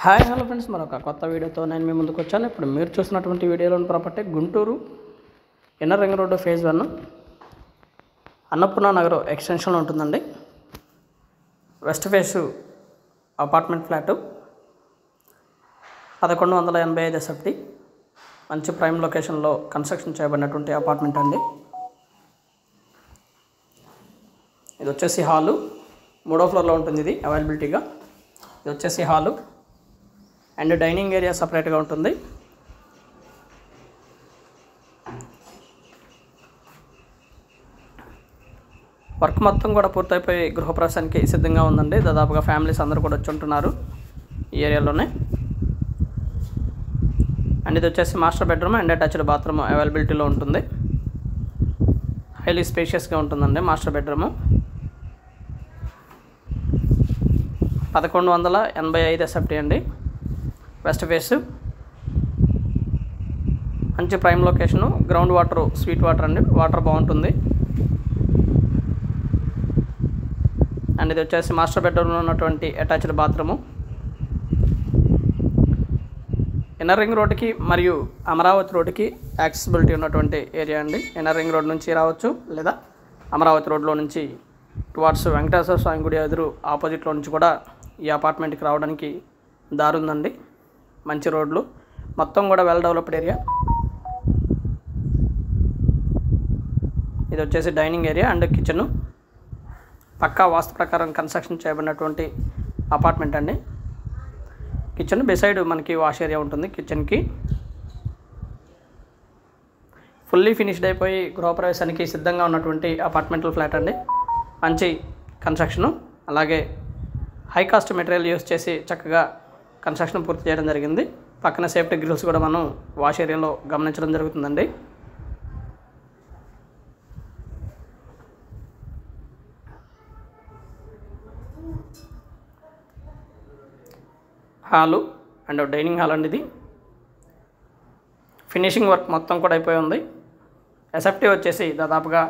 Hi hello friends, మరొక కొత్త వీడియోతో నేను మీ ముందుకు వచ్చాను. ఇప్పుడు మీరు చూసినటువంటి వీడియోలోని property Guntur inner ring road phase 1 Annapurna Nagar ఎక్స్టెన్షన్లో ఉంటుందండి. West face apartment flat 1185 SFT, మంచి ప్రైమ్ లొకేషన్లో కన్స్ట్రక్షన్ చేయబడినటువంటి అపార్ట్మెంట్ అండి. ఇది వచ్చేసి హాలు, 3వ ఫ్లోర్లో ఉంటుంది. ఇది అవైలబిలిటీగా ఇది వచ్చేసి హాలు అండ్ డైనింగ్ ఏరియా సపరేట్గా ఉంటుంది. వర్క్ మొత్తం కూడా పూర్తయిపోయి గృహప్రవేశానికి సిద్ధంగా ఉందండి. దాదాపుగా ఫ్యామిలీస్ అందరూ కూడా వచ్చి ఉంటున్నారు ఈ ఏరియాలోనే. అండ్ ఇది వచ్చేసి master bedroom and attached bathroom అవైలబిలిటీలో ఉంటుంది. హైలీ స్పేషియస్గా ఉంటుందండి మాస్టర్ బెడ్రూము. 1185 SFT అండి. వెస్ట్ ఫేస్, మంచి prime location, ground water, sweet water అండి, వాటర్ బాగుంటుంది. అండ్ ఇది వచ్చేసి మాస్టర్ బెడ్రూమ్లో ఉన్నటువంటి అటాచ్డ్ బాత్రూము. ఇన్నర్ రింగ్ రోడ్డుకి మరియు అమరావతి రోడ్డుకి యాక్సెసిబిలిటీ ఉన్నటువంటి ఏరియా అండి. ఇన్నర్ రింగ్ రోడ్ నుంచి రావచ్చు, లేదా అమరావతి రోడ్లో నుంచి టువార్డ్స్ వెంకటేశ్వర స్వామి గుడి ఎదురు ఆపోజిట్లో నుంచి కూడా ఈ అపార్ట్మెంట్కి రావడానికి దారి ఉందండి. మంచి రోడ్లు, మొత్తం కూడా వెల్ డెవలప్డ్ ఏరియా. ఇది వచ్చేసి డైనింగ్ ఏరియా అండ్ కిచెను. పక్కా వాస్తు ప్రకారం కన్స్ట్రక్షన్ చేయబడినటువంటి అపార్ట్మెంట్ అండి. కిచెన్ బిసైడ్ మనకి వాష్ ఏరియా ఉంటుంది. కిచెన్కి ఫుల్లీ ఫినిష్డ్ అయిపోయి గృహప్రవేశానికి సిద్ధంగా ఉన్నటువంటి అపార్ట్మెంటల్ ఫ్లాట్ అండి. మంచి కన్స్ట్రక్షను, అలాగే హై కాస్ట్ మెటీరియల్ యూస్ చేసి చక్కగా కన్స్ట్రక్షన్ పూర్తి చేయడం జరిగింది. పక్కన సేఫ్టీ గ్రిల్స్ కూడా మనం వాష్ ఏరియాలో గమనించడం జరుగుతుందండి. హాలు అండ్ డైనింగ్ హాల్ అండి. ఇది ఫినిషింగ్ వర్క్ మొత్తం కూడా అయిపోయి ఉంది. SFT వచ్చేసి దాదాపుగా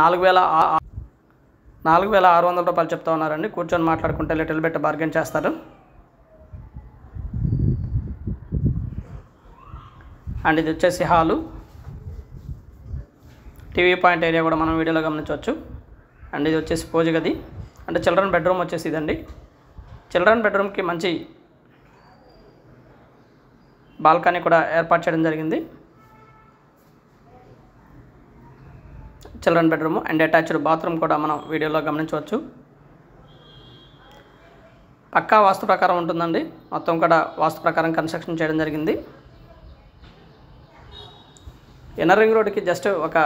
4,600 రూపాయలు చెప్తా ఉన్నారండి. కూర్చొని మాట్లాడుకుంటే లిటిల్ బిట్ బార్గెన్ చేస్తారు. అండ్ ఇది వచ్చేసి హాలు, టీవీ పాయింట్ ఏరియా కూడా మనం వీడియోలో గమనించవచ్చు. అండ్ ఇది వచ్చేసి పూజ గది అంటే చిల్డ్రన్ బెడ్రూమ్ వచ్చేసి ఇదండి. చిల్డ్రన్ బెడ్రూమ్కి మంచి బాల్కనీ కూడా ఏర్పాటు చేయడం జరిగింది. Children bedroom and attached bathroom కూడా మనం వీడియోలో గమనించవచ్చు. పక్కా వాస్తు ప్రకారం ఉంటుందండి. మొత్తం కూడా వాస్తు ప్రకారం కన్స్ట్రక్షన్ చేయడం జరిగింది. ఇన్నర్ రింగ్ రోడ్డుకి జస్ట్ ఒక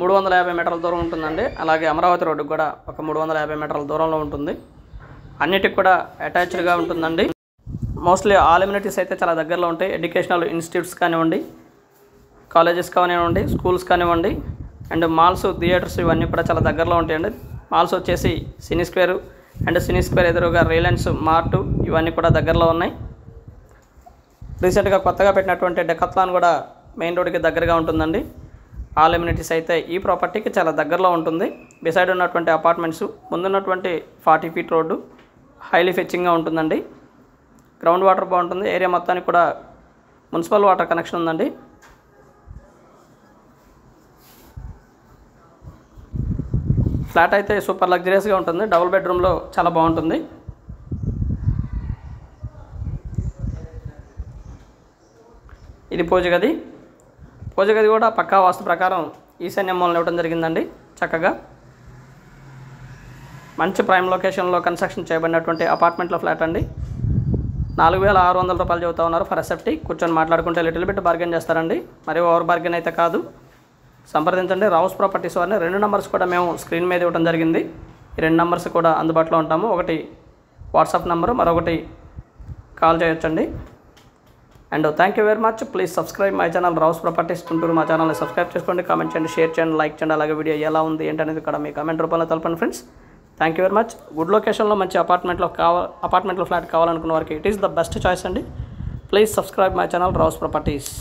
350 మీటర్ల దూరం ఉంటుందండి. అలాగే అమరావతి రోడ్డుకి కూడా ఒక 350 మీటర్ల దూరంలో ఉంటుంది. అన్నిటికి కూడా అటాచ్డ్గా ఉంటుందండి. మోస్ట్లీ ఆల్ ఎమ్యూనిటీస్ అయితే చాలా దగ్గరలో ఉంటాయి. ఎడ్యుకేషనల్ ఇన్స్టిట్యూట్స్ కానివ్వండి, కాలేజెస్ కానివ్వండి, స్కూల్స్ కానివ్వండి, అండ్ మాల్స్, థియేటర్స్ ఇవన్నీ కూడా చాలా దగ్గరలో ఉంటాయండి. మాల్స్ వచ్చేసి సినీ స్క్వేర్ అండ్ సినీ స్క్వేర్ ఎదురుగా రిలయన్స్ మార్ట్ ఇవన్నీ కూడా దగ్గరలో ఉన్నాయి. రీసెంట్గా కొత్తగా పెట్టినటువంటి డెకాథ్లాన్ కూడా మెయిన్ రోడ్డుకి దగ్గరగా ఉంటుందండి. ఆల్ ఎమ్యూనిటీస్ అయితే ఈ ప్రాపర్టీకి చాలా దగ్గరలో ఉంటుంది. బిసైడ్ ఉన్నటువంటి అపార్ట్మెంట్స్, ముందున్నటువంటి 40 ఫీట్ రోడ్డు హైలీ ఫెచ్చింగ్గా ఉంటుందండి. గ్రౌండ్ వాటర్ బాగుంటుంది. ఏరియా మొత్తానికి కూడా మున్సిపల్ వాటర్ కనెక్షన్ ఉందండి. ఫ్లాట్ అయితే సూపర్ లగ్జరియస్గా ఉంటుంది. డబుల్ బెడ్రూమ్లో చాలా బాగుంటుంది. ఇది పూజ గది. పూజ గది కూడా పక్కా వాస్తు ప్రకారం ఈశాన్య మూలను ఇవ్వడం జరిగిందండి. చక్కగా మంచి ప్రైమ్ లొకేషన్లో కన్స్ట్రక్షన్ చేయబడినటువంటి అపార్ట్మెంట్లో ఫ్లాట్ అండి. 4,600 రూపాయలు చెబుతా ఉన్నారు ఫర్ SFT. కూర్చొని మాట్లాడుకుంటే లిటిల్ బిట్ బార్గెన్ చేస్తారండి. మరి ఓవర్ బార్గెన్ అయితే కాదు. సంప్రదించండి రావుస్ ప్రాపర్టీస్ వారిని. 2 నెంబర్స్ కూడా మేము స్క్రీన్ మీద ఇవ్వడం జరిగింది. ఈ 2 నెంబర్స్ కూడా అందుబాటులో ఉంటాము. ఒకటి వాట్సాప్ నెంబరు, మరొకటి కాల్ చేయొచ్చండి. And thank you very much. Please subscribe my channel Rao's properties Guntur. మా ఛానల్ని సబ్స్క్రైబ్ చేసుకోండి, కామెంట్ చేయండి, షేర్ చేయండి, లైక్ చేయండి. అలాగే వీడియో ఎలా ఉంది ఏంటనేది కూడా మీ కామెంట్ రూపంలో తెలపండి friends. Thank you very much. Good లొకేషన్లో మంచి అపార్ట్మెంట్లో ఫ్లాట్ కావాలనుకున్న వారికి it is the best choice అండి. Please subscribe my channel Rao's properties.